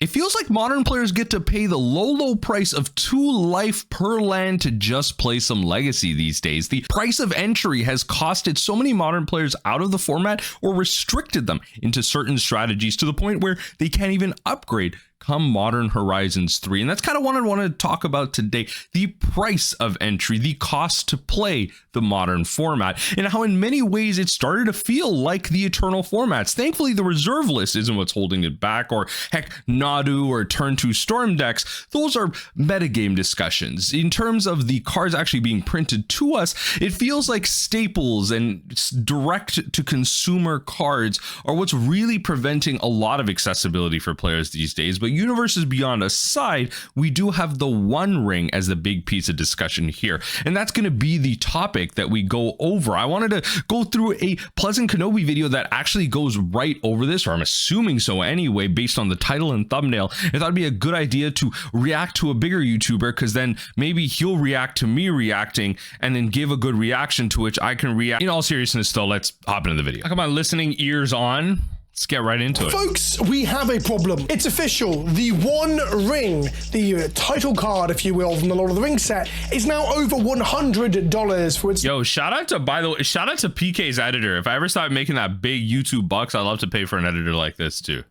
It feels like modern players get to pay the low price of 2 life per land to just play some Legacy these days. The price of entry has costed so many modern players out of the format or restricted them into certain strategies to the point where they can't even upgrade come Modern Horizons 3. And that's kind of what I want to talk about today. The price of entry, the cost to play the modern format, and how in many ways it started to feel like the Eternal formats. Thankfully, the reserve list isn't what's holding it back, or heck, Nadu or Turn 2 Storm decks. Those are metagame discussions. In terms of the cards actually being printed to us, it feels like staples and direct to consumer cards are what's really preventing a lot of accessibility for players these days. But Universes Beyond aside, we do have the One Ring as the big piece of discussion here, and that's going to be the topic that we go over. I wanted to go through a PleasantKenobi video that actually goes right over this, or I'm assuming so anyway, based on the title and thumbnail. I thought it'd be a good idea to react to a bigger YouTuber, because then maybe he'll react to me reacting and then give a good reaction to which I can react. In all seriousness though, let's hop into the video. Come on, listening ears on. Let's get right into it. Folks, we have a problem. It's official. The One Ring, the title card, if you will, from the Lord of the Rings set, is now over $100 for its... Yo, shout out to PK's editor. If I ever start making that big YouTube bucks, I'd love to pay for an editor like this too.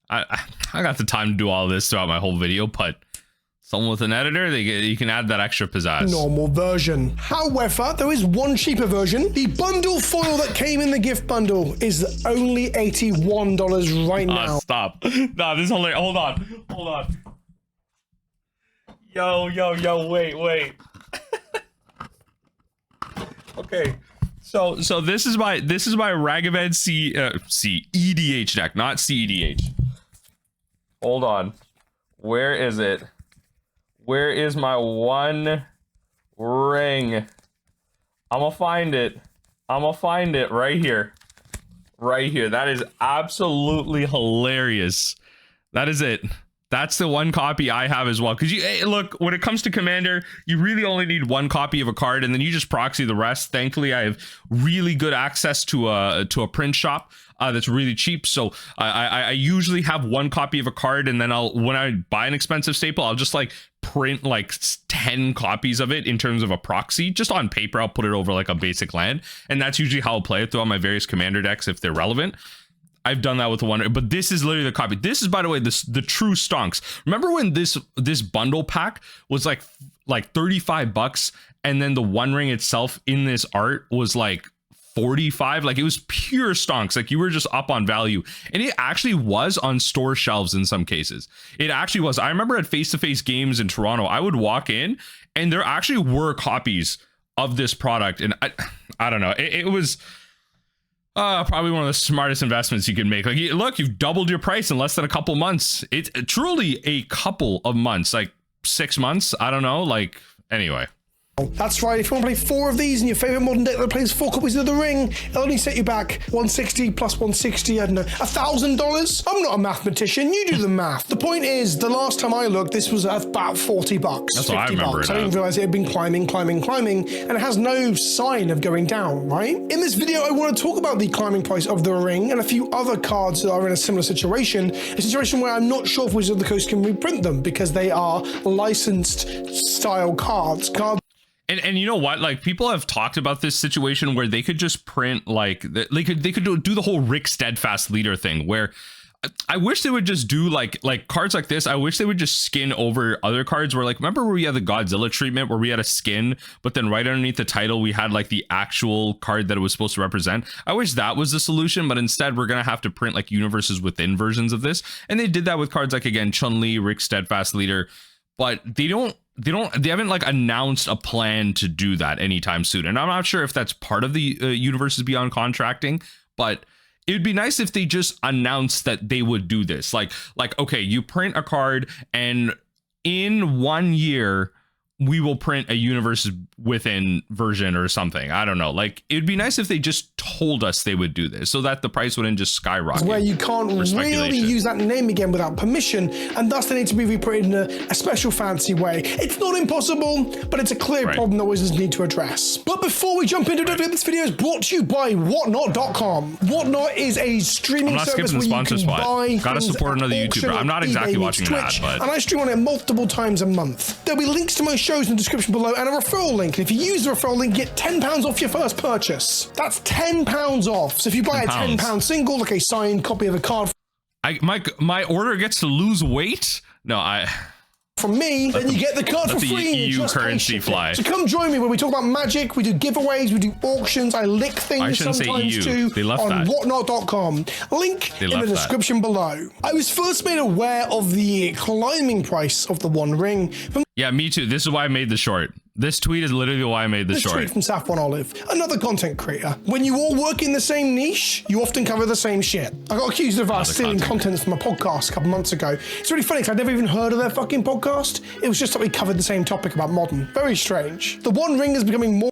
I got the time to do all this throughout my whole video, but someone with an editor, you can add that extra pizzazz. Normal version. However, there is one cheaper version. The bundle foil that came in the gift bundle is only $81 right now. Stop. No, this is hilarious. Hold on. Yo, wait. Okay. So this is my Ragavan EDH deck, not CEDH. Hold on. Where is it? Where is my One Ring? I'm gonna find it right here. That is absolutely hilarious. That is it. That's the one copy I have as well. Because look, when it comes to Commander, you really only need one copy of a card, and then you just proxy the rest. Thankfully, I have really good access to a print shop that's really cheap. So I usually have one copy of a card, and then when I buy an expensive staple, I'll just like print like 10 copies of it in terms of a proxy. Just on paper, I'll put it over like a basic land, and that's usually how I'll play it throughout my various Commander decks if they're relevant. I've done that with the One, but this is literally the copy. This is, by the way, the true stonks. Remember when this bundle pack was like $35, and then the One Ring itself in this art was like $45? Like, it was pure stonks. Like, you were just up on value, and it actually was on store shelves in some cases. It actually was. I remember at face-to-face games in Toronto, I would walk in, and there actually were copies of this product, and I don't know. It was probably one of the smartest investments you can make. Like, look, you've doubled your price in less than a couple months. It's truly a couple of months, like 6 months. I don't know. Like, anyway. That's right. If you want to play 4 of these in your favorite modern deck that plays 4 copies of the Ring, it'll only set you back $160 plus $160, I don't know, $1,000. I'm not a mathematician. You do the math. The point is, the last time I looked, this was about $40. That's what I remember. I didn't realize it had been climbing, and it has no sign of going down, right? In this video, I want to talk about the climbing price of the Ring and a few other cards that are in a similar situation, a situation where I'm not sure if Wizards of the Coast can reprint them because they are licensed style cards. And you know what? Like, people have talked about this situation where they could just print like they could do the whole Rick Steadfast leader thing, where I wish they would just do like cards like this. I wish they would just skin over other cards where, like, remember where we had the Godzilla treatment where we had a skin, but then right underneath the title we had like the actual card that it was supposed to represent. I wish that was the solution, but instead we're gonna have to print like universes within versions of this, and they did that with cards like, again, Chun-Li, Rick Steadfast leader, but they haven't like announced a plan to do that anytime soon. And I'm not sure if that's part of the Universes Beyond contracting, but it would be nice if they just announced that they would do this. Like, okay, you print a card, and in 1 year we will print a Universes Within version or something. I don't know. Like, it'd be nice if they just told us they would do this so that the price wouldn't just skyrocket. Where you can't really use that name again without permission, and thus they need to be reprinted in a special fancy way. It's not impossible, but it's a clear problem that wizards need to address. But before we jump into it, this video is brought to you by whatnot.com. Whatnot is a streaming service where you can buy Gotta support another YouTuber. I'm not exactly watching that, but... And I stream on it multiple times a month. There'll be links to my shows in the description below and a referral link. And if you use the referral link, get £10 off your first purchase. That's £10 off. So if you buy a £10 single, like a signed copy of a card... My order gets to lose weight? No, from me, then you get the card for free. The EU currency fly. So come join me when we talk about Magic, we do giveaways, we do auctions, I lick things sometimes too on whatnot.com. Link in the description below. I was first made aware of the climbing price of the One Ring from... Yeah, me too. This is why I made the short. This tweet is literally why I made the short. Tweet from Saffron Olive, another content creator. When you all work in the same niche, you often cover the same shit. I got accused of stealing content from a podcast a couple months ago. It's really funny because I'd never even heard of their fucking podcast. It was just that we covered the same topic about modern. Very strange. The One Ring is becoming more...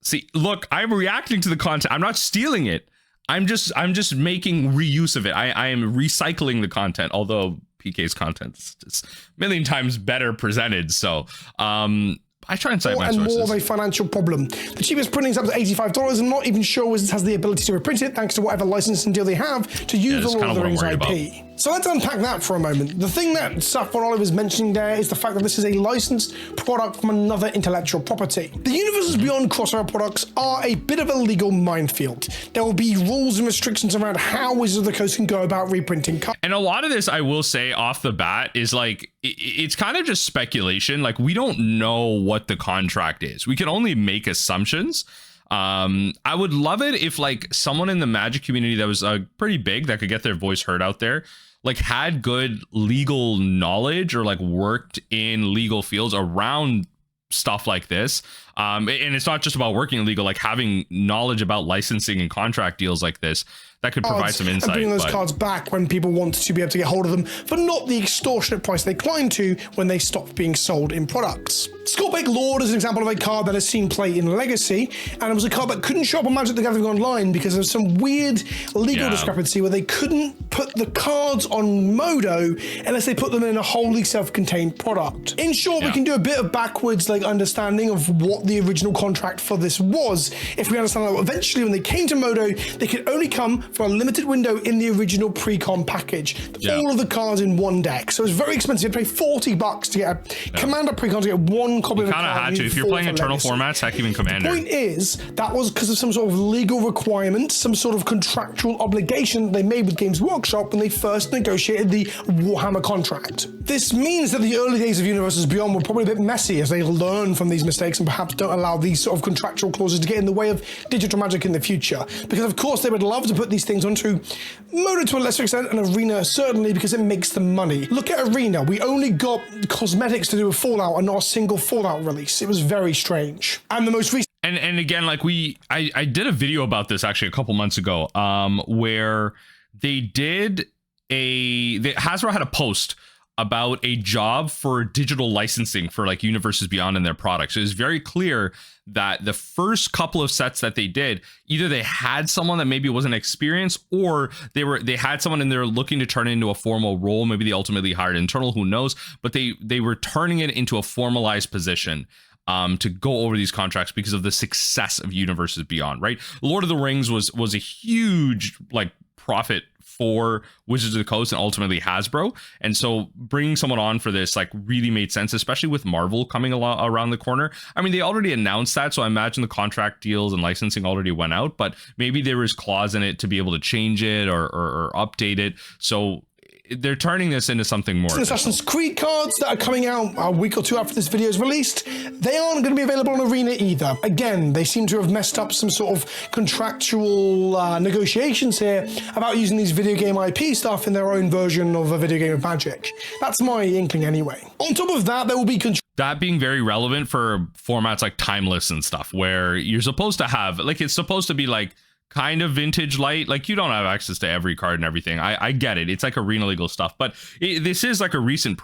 See, look, I'm reacting to the content. I'm not stealing it. I'm just making reuse of it. I am recycling the content, although PK's content is just a million times better presented. So I try and cite my sources. More of a financial problem. The cheapest printing's up to $85. I'm not even sure Wizards has the ability to reprint it thanks to whatever licensing deal they have to use the Lord of the Rings IP. So let's unpack that for a moment. The thing that Saffron Olive is mentioning there is the fact that this is a licensed product from another intellectual property. The Universes Beyond crossover products are a bit of a legal minefield. There will be rules and restrictions around how Wizards of the Coast can go about reprinting cards. And a lot of this, I will say off the bat, is like, it's kind of just speculation. Like, we don't know what the contract is. We can only make assumptions. I would love it if like someone in the Magic community that was pretty big that could get their voice heard out there, like had good legal knowledge or like worked in legal fields around stuff like this. And it's not just about working legal, like having knowledge about licensing and contract deals like this that could provide some insight. And bringing those cards back when people want to be able to get hold of them for not the extortionate price they climbed to when they stopped being sold in products. Skullbake Lord is an example of a card that has seen play in Legacy, and it was a card that couldn't show up on Magic the Gathering Online because of some weird legal discrepancy where they couldn't put the cards on Modo unless they put them in a wholly self-contained product. In short, we can do a bit of backwards like understanding of what the original contract for this was. If we understand that eventually when they came to Modo, they could only come for a limited window in the original pre-con package. All of the cards in one deck. So it's very expensive. You pay $40 to get a Commander pre-con to get one copy of a card. You kind of had to. If you're playing Eternal formats, heck, even Commander. The point is, that was because of some sort of legal requirement, some sort of contractual obligation they made with Games Workshop when they first negotiated the Warhammer contract. This means that the early days of Universes Beyond were probably a bit messy as they learn from these mistakes and perhaps don't allow these sort of contractual clauses to get in the way of digital Magic in the future. Because of course they would love to put these things onto Modo to a lesser extent, and Arena certainly because it makes them money. Look at Arena. We only got cosmetics to do with Fallout and not a single Fallout release. It was very strange. And the most recent... And again, like I did a video about this actually a couple months ago, where they did Hasbro had a post about a job for digital licensing for like Universes Beyond in their products. So it was very clear that the first couple of sets that they did, either they had someone that maybe wasn't experienced, or they had someone in there looking to turn it into a formal role. Maybe they ultimately hired internal, who knows? But they were turning it into a formalized position to go over these contracts because of the success of Universes Beyond, right? Lord of the Rings was a huge like profit for Wizards of the Coast and ultimately Hasbro, and so bringing someone on for this like really made sense, especially with Marvel coming around the corner. I mean, they already announced that, so I imagine the contract deals and licensing already went out, but maybe there was clause in it to be able to change it or update it. So they're turning this into something more. Assassin's Creed cards that are coming out a week or two after this video is released, they aren't going to be available on Arena either. Again, they seem to have messed up some sort of contractual negotiations here about using these video game IP stuff in their own version of a video game of Magic. That's my inkling anyway. On top of that, there will be that being very relevant for formats like Timeless and stuff, where you're supposed to have, like, it's supposed to be like kind of vintage light, like you don't have access to every card and everything. I get it, it's like arena legal stuff, but this is like a recent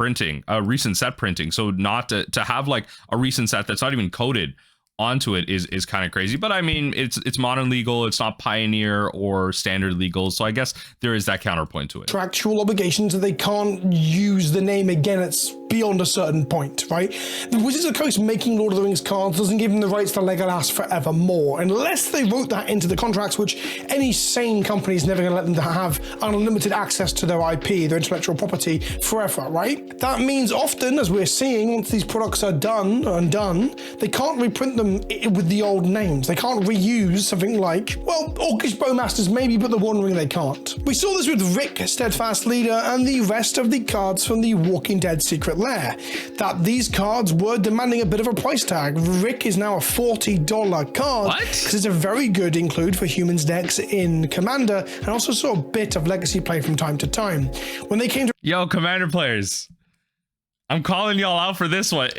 set printing, so not to have like a recent set that's not even coded onto it is kind of crazy. But I mean, it's modern legal, it's not Pioneer or standard legal, so I guess there is that counterpoint to it. Contractual obligations that they can't use the name again. It's beyond a certain point, right? The Wizards of the Coast making Lord of the Rings cards doesn't give them the rights to legalities forevermore, unless they wrote that into the contracts, which any sane company is never going to let them to have unlimited access to their IP, their intellectual property, forever, right? That means often, as we're seeing, once these products are done, they can't reprint them with the old names. They can't reuse something like, well, Orcish Bowmasters maybe, but the One Ring they can't. We saw this with Rick, Steadfast Leader, and the rest of the cards from the Walking Dead Secret Lair, that these cards were demanding a bit of a price tag. Rick is now a $40 card because it's a very good include for humans decks in Commander, and also saw a bit of legacy play from time to time. When they came to Commander players, I'm calling y'all out for this one.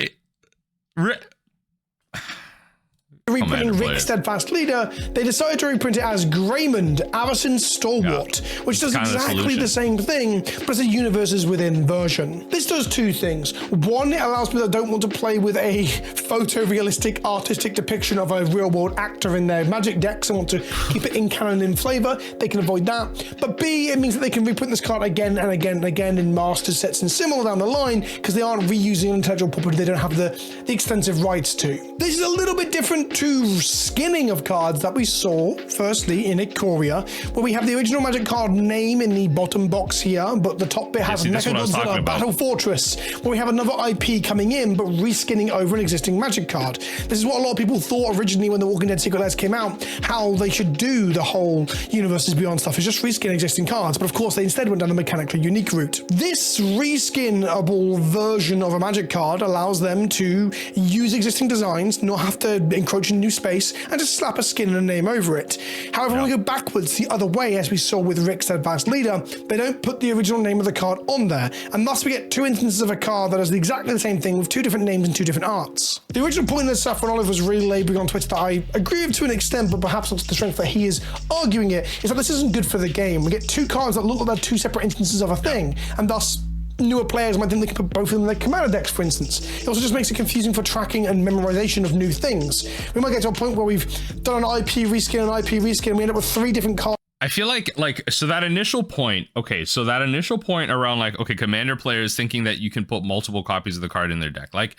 reprinting Rick Steadfast Leader, they decided to reprint it as Greymond, Avacyn Stalwart, which does exactly the same thing, but it's a universes within version. This does two things. One, it allows people that don't want to play with a photorealistic artistic depiction of a real world actor in their Magic decks and want to keep it in canon in flavor, they can avoid that. But B, it means that they can reprint this card again and again and again in master sets and similar down the line, because they aren't reusing intellectual property they don't have the extensive rights to. This is a little bit different to skinning of cards that we saw firstly in Ikoria, where we have the original Magic card name in the bottom box here, but the top bit has Mechagodzilla Battle Fortress, where we have another IP coming in but reskinning over an existing Magic card. This is what a lot of people thought originally when the Walking Dead Secret Lairs came out, how they should do the whole Universes Beyond stuff, is just reskin existing cards, but of course they instead went down the mechanically unique route. This reskinable version of a Magic card allows them to use existing designs, not have to encroach in new space, and just slap a skin and a name over it. However, when we go backwards the other way, as we saw with Rick Steadfast Leader, they don't put the original name of the card on there, and thus we get two instances of a card that does exactly the same thing with two different names and two different arts. The original point that Saffron Olive was really labouring on Twitter that I agree with to an extent, but perhaps not to the strength that he is arguing it, is that this isn't good for the game. We get two cards that look like they're two separate instances of a thing, and thus newer players might think they can put both of them in their Commander decks, for instance. It also just makes it confusing for tracking and memorization of new things. We might get to a point where we've done an IP reskin and IP reskin, and we end up with three different cards. I feel like so that initial point, around like, okay, Commander players thinking that you can put multiple copies of the card in their deck. Like,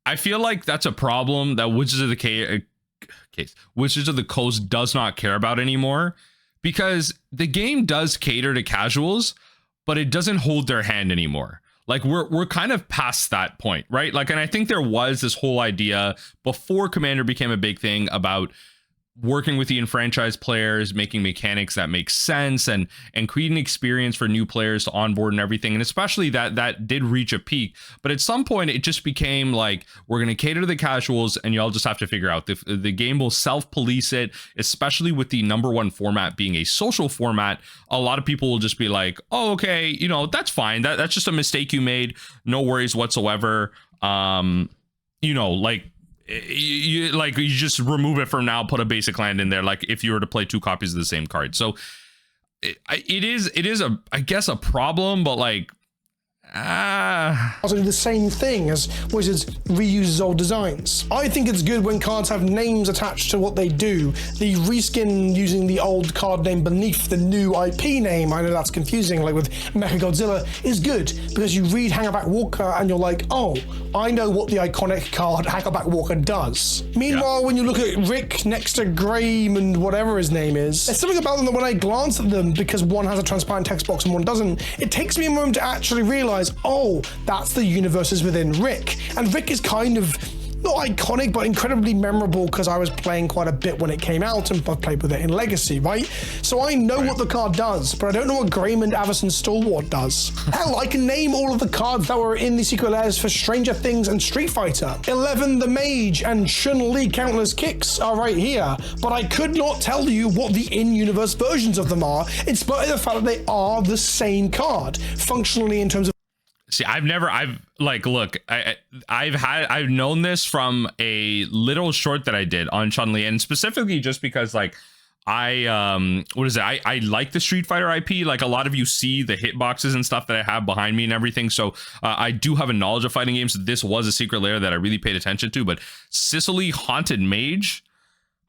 I feel like that's a problem that Wizards of the Coast does not care about anymore, because the game does cater to casuals, but it doesn't hold their hand anymore. Like, we're kind of past that point, right? Like, and I think there was this whole idea before Commander became a big thing about working with the enfranchised players, making mechanics that make sense, and creating experience for new players to onboard and everything. And especially that did reach a peak. But at some point, it just became like, we're going to cater to the casuals, and y'all just have to figure out the game will self-police it, especially with the #1 format being a social format. A lot of people will just be like, oh, okay, you know, that's fine. That's just a mistake you made. No worries whatsoever. You know, like, you just remove it from now, put a basic land in there, like if you were to play two copies of the same card. So it is I guess a problem, but like Also do the same thing as Wizards reuses old designs. I think it's good when cards have names attached to what they do. The reskin using the old card name beneath the new IP name, I know that's confusing, like with Mechagodzilla, is good, because you read Hangerback Walker and you're like, oh, I know what the iconic card Hangerback Walker does. Meanwhile, when you look at Rick next to Graham and whatever his name is, there's something about them that when I glance at them, because one has a transparent text box and one doesn't, it takes me a moment to actually realize, oh, that's the universes within Rick. And Rick is kind of not iconic, but incredibly memorable, because I was playing quite a bit when it came out and I've played with it in Legacy, right? So I know what the card does, but I don't know what Greymond, Avacyn Stalwart does. Hell, I can name all of the cards that were in the Secret Lairs for Stranger Things and Street Fighter. 11 the Mage and Chun-Li Countless Kicks are right here, but I could not tell you what the in-universe versions of them are, in spite of the fact that they are the same card, functionally in terms of. See, I've known this from a little short that I did on Chun-Li, and specifically just because, like, what is it? I like the Street Fighter IP. Like a lot of you see the hitboxes and stuff that I have behind me and everything. So I do have a knowledge of fighting games. This was a secret layer that I really paid attention to. But Sicily Haunted Mage,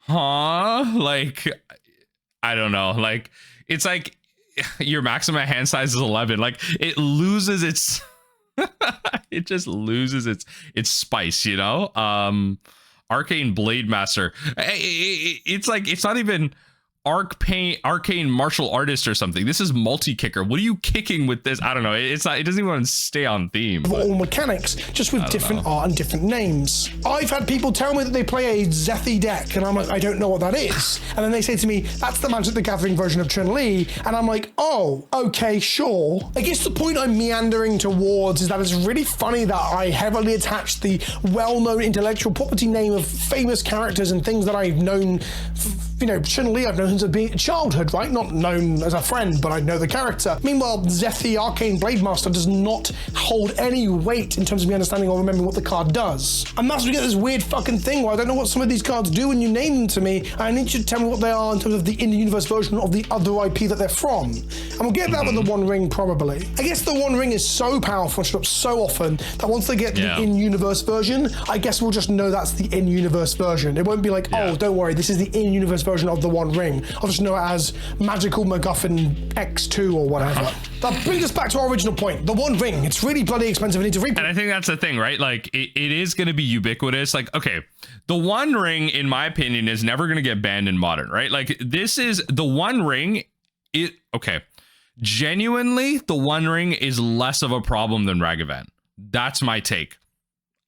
like, I don't know. Like, it's like your maximum hand size is 11. Like, it loses its it just loses its spice, you know. Arcane Blade Master, it's like, it's not even arcane martial artist or something. This is multi-kicker. What are you kicking with this? I don't know. It's not, it doesn't even want to stay on theme. All mechanics, just with different art and different names. I've had people tell me that they play a Zethi deck, and I'm like, I don't know what that is. And then they say to me, that's the Magic the Gathering version of Chun-Li. And I'm like, oh, okay, sure. I guess the point I'm meandering towards is that it's really funny that I heavily attach the well-known intellectual property name of famous characters and things that I've known, you know, Chun-Li I've known since being childhood, right? Not known as a friend, but I know the character. Meanwhile, Zethi Arcane Blade Master does not hold any weight in terms of me understanding or remembering what the card does. And that's where we get this weird fucking thing where I don't know what some of these cards do when you name them to me, and I need you to tell me what they are in terms of the in-universe version of the other IP that they're from. And we'll get that with the One Ring, probably. I guess the One Ring is so powerful and shows up so often that once they get the in-universe version, I guess we'll just know that's the in-universe version. It won't be like, oh, don't worry, this is the in-universe version of the One Ring. I'll just know it as Magical MacGuffin X2 or whatever. That brings us back to our original point. The One Ring, it's really bloody expensive. I need to reprint. And I think that's the thing, right? Like, it is going to be ubiquitous. Like, okay, the One Ring, in my opinion, is never going to get banned in Modern, right? Like, this is the One Ring. Okay, genuinely, the One Ring is less of a problem than Ragavan. That's my take.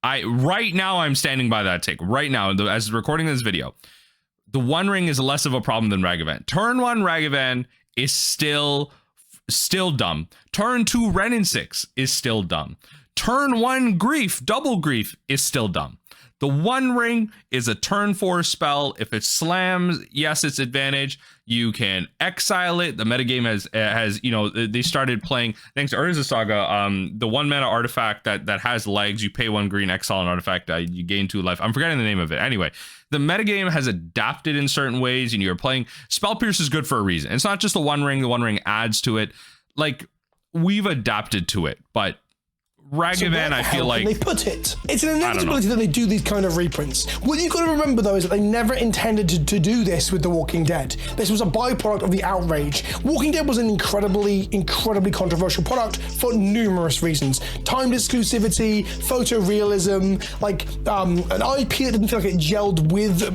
Right now, I'm standing by that take. Right now, as recording this video, the One Ring is less of a problem than Ragavan. Turn 1 Ragavan is still dumb. Turn 2 Ren and 6 is still dumb. Turn 1 Grief, Double Grief is still dumb. The One Ring is a turn 4 spell. If it slams, yes, it's advantage. You can exile it. The metagame has you know, they started playing, thanks to Urza Saga, the 1 mana artifact that has legs. You pay 1 green, exile an artifact, you gain 2 life. I'm forgetting the name of it. Anyway, the metagame has adapted in certain ways, and you're playing Spell Pierce is good for a reason. It's not just the One Ring adds to it. Like, we've adapted to it, but Ragavan, I feel like they put it. It's an inevitability that they do these kind of reprints. What you've got to remember though is that they never intended to do this with The Walking Dead. This was a byproduct of the outrage. Walking Dead was an incredibly controversial product for numerous reasons. Timed exclusivity, photorealism, like an IP that didn't feel like it gelled with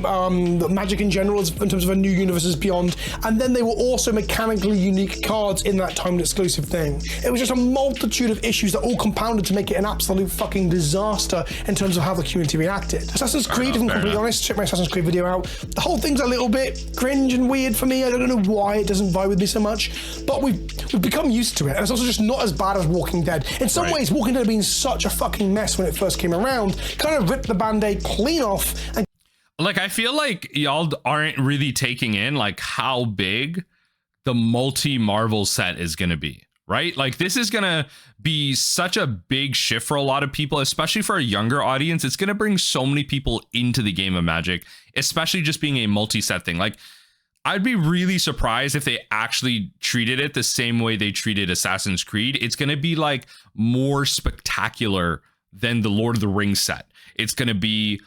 Magic in general in terms of a new universes beyond. And then they were also mechanically unique cards in that timed exclusive thing. It was just a multitude of issues that all compounded to make it an absolute fucking disaster in terms of how the community reacted. Assassin's Creed, if I'm completely honest, check my Assassin's Creed video out. The whole thing's a little bit cringe and weird for me. I don't know why it doesn't vibe with me so much, but we've become used to it. And it's also just not as bad as Walking Dead. In some ways, Walking Dead had been such a fucking mess when it first came around, kind of ripped the band-aid clean off. And like, I feel like y'all aren't really taking in like how big the multi-Marvel set is going to be. Right? Like, this is going to be such a big shift for a lot of people, especially for a younger audience. It's going to bring so many people into the game of Magic, especially just being a multi-set thing. Like, I'd be really surprised if they actually treated it the same way they treated Assassin's Creed. It's going to be like more spectacular than the Lord of the Rings set. It's going to be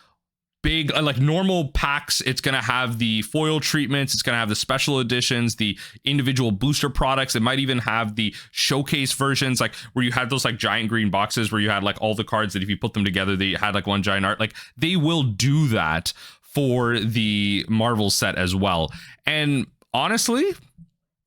big, like normal packs. It's going to have the foil treatments. It's going to have the special editions, the individual booster products. It might even have the showcase versions, like where you had those like giant green boxes where you had like all the cards that if you put them together, they had like one giant art. Like, they will do that for the Marvel set as well. And honestly,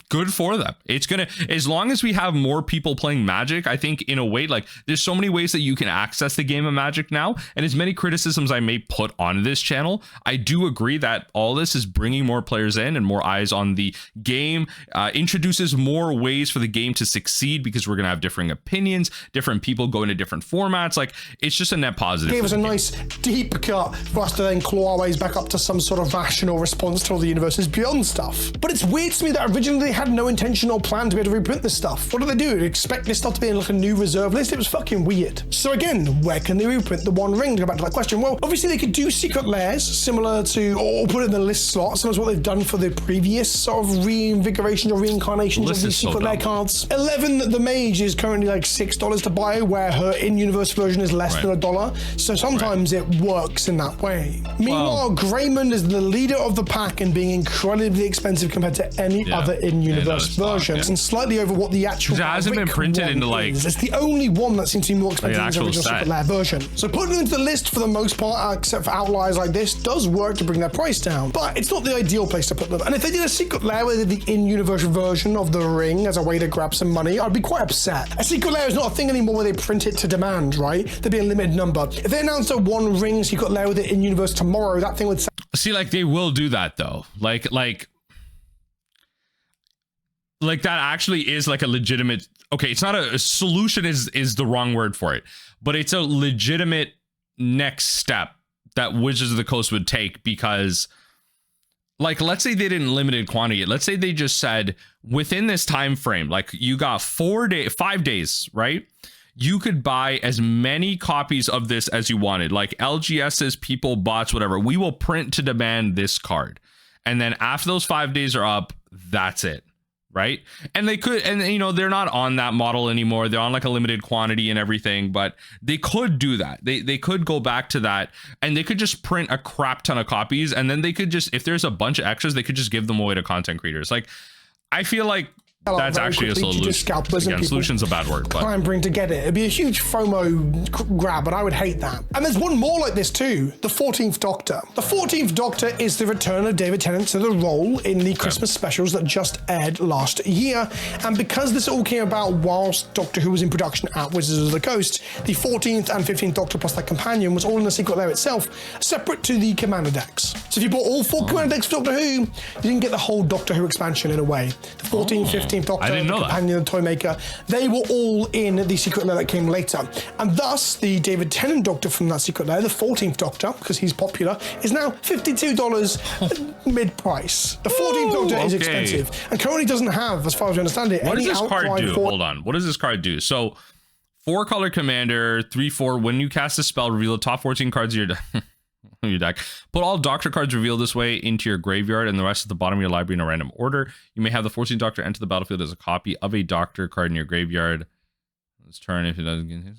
good for them. It's gonna, as long as we have more people playing Magic, I think in a way, like, there's so many ways that you can access the game of Magic now, and as many criticisms I may put on this channel, I do agree that all this is bringing more players in and more eyes on the game, introduces more ways for the game to succeed because we're gonna have differing opinions, different people go into different formats. Like, it's just a net positive. It gave us a nice deep cut for us to then claw our ways back up to some sort of rational response to all the universes beyond stuff. But it's weird to me that originally they had no intention or plan to be able to reprint this stuff. What do they do? Expect this stuff to be in like a new reserve list? It was fucking weird. So again, where can they reprint the One Ring? To go back to that question. Well, obviously they could do secret layers similar to, or put it in the list slot, similar to what they've done for the previous sort of reinvigoration or reincarnations of these secret layer cards. 11 the Mage is currently like $6 to buy, where her in-universe version is less than $1. So sometimes it works in that way. Meanwhile, Greymon is the leader of the pack and being incredibly expensive compared to any other in-universe versions, and slightly over what the actual it hasn't been printed into like is. It's the only one that seems to be more expensive than the original secret layer version. So putting them into the list for the most part, except for outliers like this, does work to bring their price down, but it's not the ideal place to put them. And if they did a secret layer where they did the in-universe version of the ring as a way to grab some money, I'd be quite upset. A secret layer is not a thing anymore where they print it to demand, right? There'd be a limited number. If they announced a One Ring secret layer with it in universe tomorrow, that thing would see, like, they will do that though. Like that actually is like a legitimate, okay, it's not a solution is the wrong word for it, but it's a legitimate next step that Wizards of the Coast would take, because like, let's say they didn't limited quantity. Let's say they just said within this time frame, like you got 5 days, right? You could buy as many copies of this as you wanted, like LGSs, people, bots, whatever. We will print to demand this card. And then after those 5 days are up, that's it. Right. And they could, and you know, they're not on that model anymore. They're on like a limited quantity and everything, but they could do that. They could go back to that, and they could just print a crap ton of copies. And then they could just, if there's a bunch of extras, they could just give them away to content creators. Like, I feel like that's actually a solution. Again, solution's a bad word, but clambering to get it. It'd be a huge FOMO grab, but I would hate that. And there's one more like this too, the 14th Doctor. The 14th Doctor is the return of David Tennant to the role in the Christmas specials that just aired last year. And because this all came about whilst Doctor Who was in production at Wizards of the Coast, the 14th and 15th Doctor plus that companion was all in the secret layer itself, separate to the Commander decks. So if you bought all 4 Commander decks for Doctor Who, you didn't get the whole Doctor Who expansion in a way. The 14th, 15th Doctor, the companion, the toy maker, they were all in the secret layer that came later. And thus, the David Tennant Doctor from that secret layer, the 14th Doctor, because he's popular, is now $52 mid-price. The 14th Doctor is expensive and currently doesn't have, as far as I understand it, what does this card do? Hold on. What does this card do? So, 4-color commander, 3/4. When you cast a spell, reveal the top 14 cards of your deck. Your deck. Put all Doctor cards revealed this way into your graveyard and the rest at the bottom of your library in a random order. You may have the 14th Doctor enter the battlefield as a copy of a Doctor card in your graveyard. Let's turn if it doesn't get hit.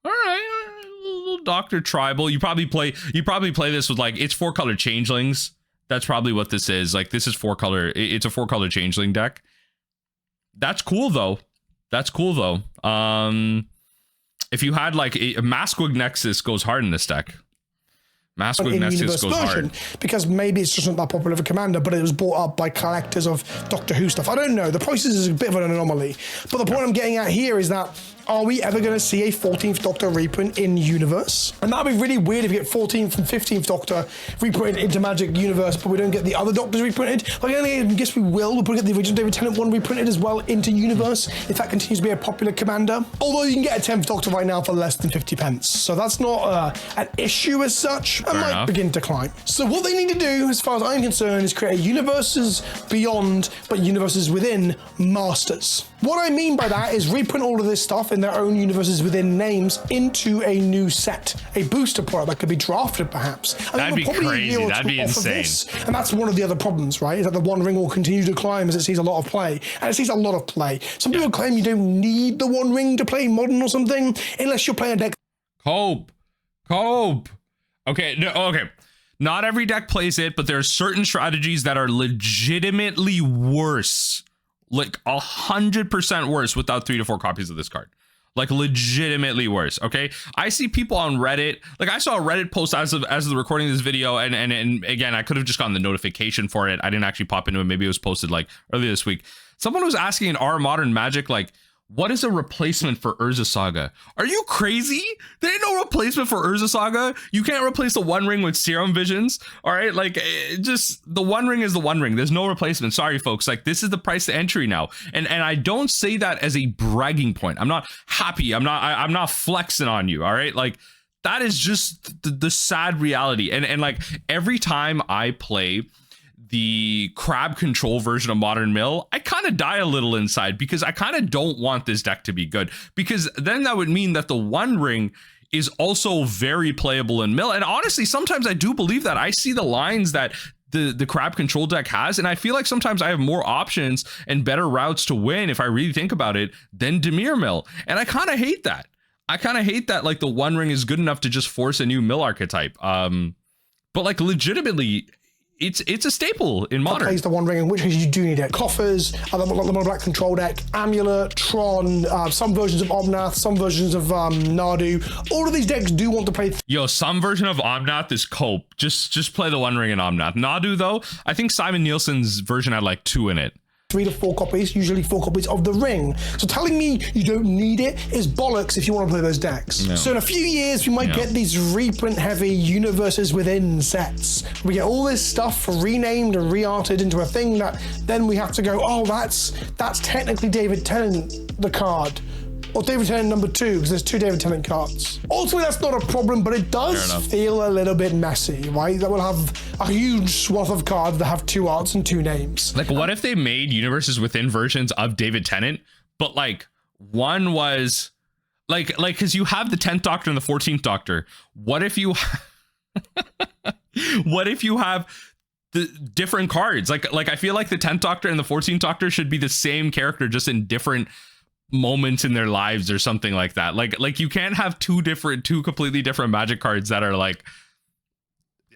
All right, little Doctor tribal. You probably play this with, like, it's 4-color changelings. That's probably what this is. Like, this is 4-color. It's a 4-color changeling deck. That's cool though. If you had like a Masquig Nexus goes hard in this deck. Masquig Nexus goes hard. Because maybe it's just not that popular of a commander, but it was bought up by collectors of Doctor Who stuff. I don't know. The prices is a bit of an anomaly. But the point I'm getting at here is that, are we ever going to see a 14th Doctor reprint in universe? And that'd be really weird if you get 14th and 15th Doctor reprinted into Magic Universe, but we don't get the other Doctors reprinted. Like, I guess we will. We'll probably get the original David Tennant one reprinted as well into universe, if that continues to be a popular commander. Although you can get a 10th Doctor right now for less than 50 pence. So that's not an issue as such. I might begin to climb. So what they need to do, as far as I'm concerned, is create a universes beyond, but universes within Masters. What I mean by that is reprint all of this stuff in their own universes within names into a new set, a booster product that could be drafted perhaps. And that'd be crazy. That'd be insane. And that's one of the other problems, right? Is that the One Ring will continue to climb as it sees a lot of play. And it sees a lot of play. Some people claim you don't need the One Ring to play Modern or something, unless you're playing a deck. Cope. Okay, no, okay. Not every deck plays it, but there are certain strategies that are legitimately worse. Like 100% worse without 3 to 4 copies of this card. Like legitimately worse. Okay, I see people on Reddit. Like, I saw a Reddit post as of the recording of this video, and again, I could have just gotten the notification for it. I didn't actually pop into it. Maybe it was posted like earlier this week. Someone was asking in our Modern Magic, like, what is a replacement for Urza Saga? Are you crazy? There ain't no replacement for Urza Saga. You can't replace the One Ring with Serum Visions. All right, like, just the One Ring is the One Ring. There's no replacement. Sorry, folks. Like, this is the price to entry now, and I don't say that as a bragging point. I'm not happy. I'm not flexing on you. All right, like, that is just the sad reality. And like, every time I play the crab control version of Modern Mill, I kind of die a little inside because I kind of don't want this deck to be good, because then that would mean that the One Ring is also very playable in Mill. And honestly, sometimes I do believe that. I see the lines that the crab control deck has, and I feel like sometimes I have more options and better routes to win if I really think about it than Dimir Mill. And I kind of hate that. Like the One Ring is good enough to just force a new Mill archetype. But like legitimately, it's a staple in Modern. Plays the One Ring, in which case you do need it. Coffers, the Mono Black control deck, Amulet, Tron, some versions of Omnath, some versions of Nadu. All of these decks do want to play. Yo, some version of Omnath is cope. Just play the One Ring in Omnath. Nadu though, I think Simon Nielsen's version had like 2 in it. 3 to 4 copies, usually 4 copies of the ring. So telling me you don't need it is bollocks if you want to play those decks. No. So in a few years, we might get these reprint heavy universes within sets. We get all this stuff renamed and re-arted into a thing that then we have to go, oh, that's technically David Tennant, the card. Or David Tennant number 2, because there's 2 David Tennant cards. Ultimately, that's not a problem, but it does feel a little bit messy, right? That will have a huge swath of cards that have 2 arts and 2 names. Like, what if they made Universes Within versions of David Tennant, but like one was like because you have the 10th Doctor and the 14th Doctor. What if you have the different cards? Like I feel like the 10th Doctor and the 14th Doctor should be the same character, just in different moments in their lives or something like that. Like you can't have two completely different Magic cards that are like,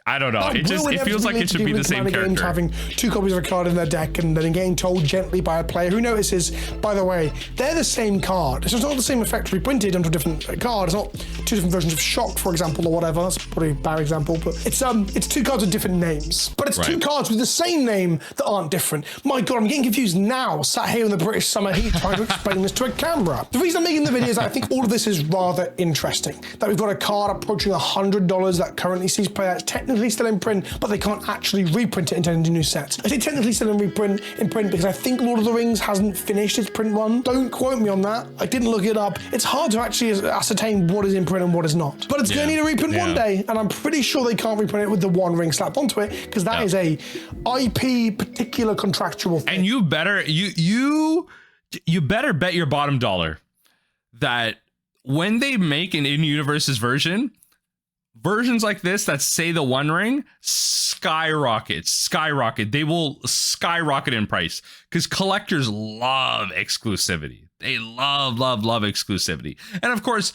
I don't know. It feels like it should be the same character. Having 2 copies of a card in their deck and then getting told gently by a player who notices, by the way, they're the same card. It's just not the same effect reprinted onto a different card. It's not 2 different versions of Shock, for example, or whatever. That's probably a bad example, but it's 2 cards with different names. But it's 2 cards with the same name that aren't different. My God, I'm getting confused now, sat here in the British summer heat trying to explain this to a camera. The reason I'm making the video is I think all of this is rather interesting. That we've got a card approaching $100 that currently sees play out technically still in print, but they can't actually reprint it into new sets. I say technically still in print because I think Lord of the Rings hasn't finished its print run. Don't quote me on that. I didn't look it up. It's hard to actually ascertain what is in print and what is not. But it's going to need a reprint one day, and I'm pretty sure they can't reprint it with the One Ring slapped onto it, because that is a IP particular contractual thing. And you better you better bet your bottom dollar that when they make an in-universes versions like this that say the One Ring skyrocket. They will skyrocket in price because collectors love exclusivity. They love exclusivity. And of course,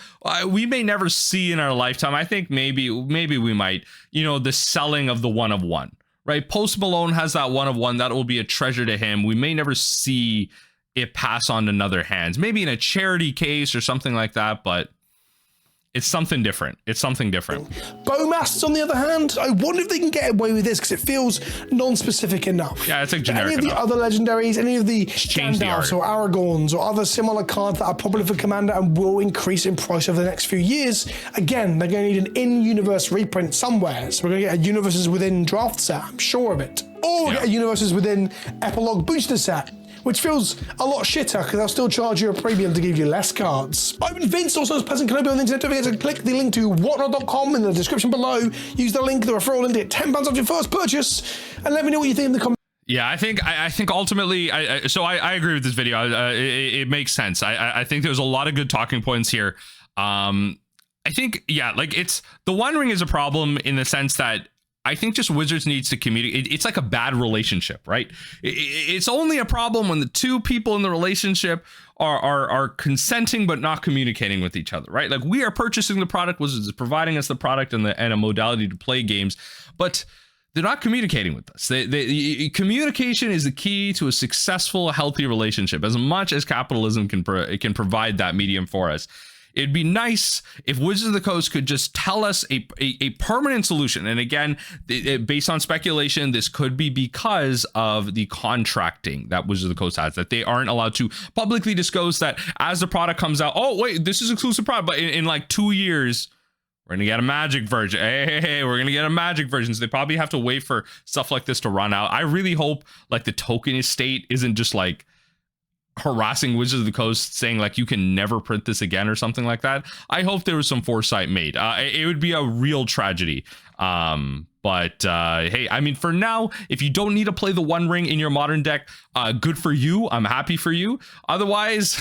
we may never see in our lifetime. I think maybe we might, the selling of the one of one, right? Post Malone has that one of one that will be a treasure to him. We may never see it pass on to another hands, maybe in a charity case or something like that, but it's something different. Bowmasts, on the other hand, I wonder if they can get away with this because it feels non-specific enough. Yeah, it's like generic enough. Any of the other legendaries, any of the Gandalfs or Aragorns or other similar cards that are popular for Commander and will increase in price over the next few years, again, they're going to need an in-universe reprint somewhere. So we're going to get a Universes Within draft set, I'm sure of it. Or we'll get a Universes Within epilogue booster set, which feels a lot shitter because they'll still charge you a premium to give you less cards. I'm Vince, also as PleasantKenobi on the internet. Don't forget to click the link to whatnot.com in the description below. Use the link, the referral link to get £10 off your first purchase, and let me know what you think in the comments. Yeah, I think ultimately, I agree with this video. It makes sense. I think there's a lot of good talking points here. I think, it's the One Ring is a problem in the sense that I think just Wizards needs to communicate. It's like a bad relationship, right? It's only a problem when the 2 people in the relationship are consenting but not communicating with each other, right? Like, we are purchasing the product, Wizards is providing us the product and a modality to play games, but they're not communicating with us. Communication is the key to a successful, healthy relationship. As much as capitalism can provide that medium for us, it'd be nice if Wizards of the Coast could just tell us a permanent solution. And again, based on speculation, this could be because of the contracting that Wizards of the Coast has, that they aren't allowed to publicly disclose that as the product comes out, oh, wait, this is exclusive product, but in like 2 years, we're going to get a Magic version. Hey, we're going to get a Magic version. So they probably have to wait for stuff like this to run out. I really hope like the token estate isn't just like harassing Wizards of the Coast saying like you can never print this again or something like that. I hope there was some foresight made. It would be a real tragedy. But hey, I mean, for now, if you don't need to play the One Ring in your Modern deck, good for you. I'm happy for you. Otherwise,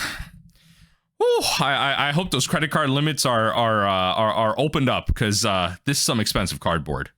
I hope those credit card limits are opened up, because this is some expensive cardboard.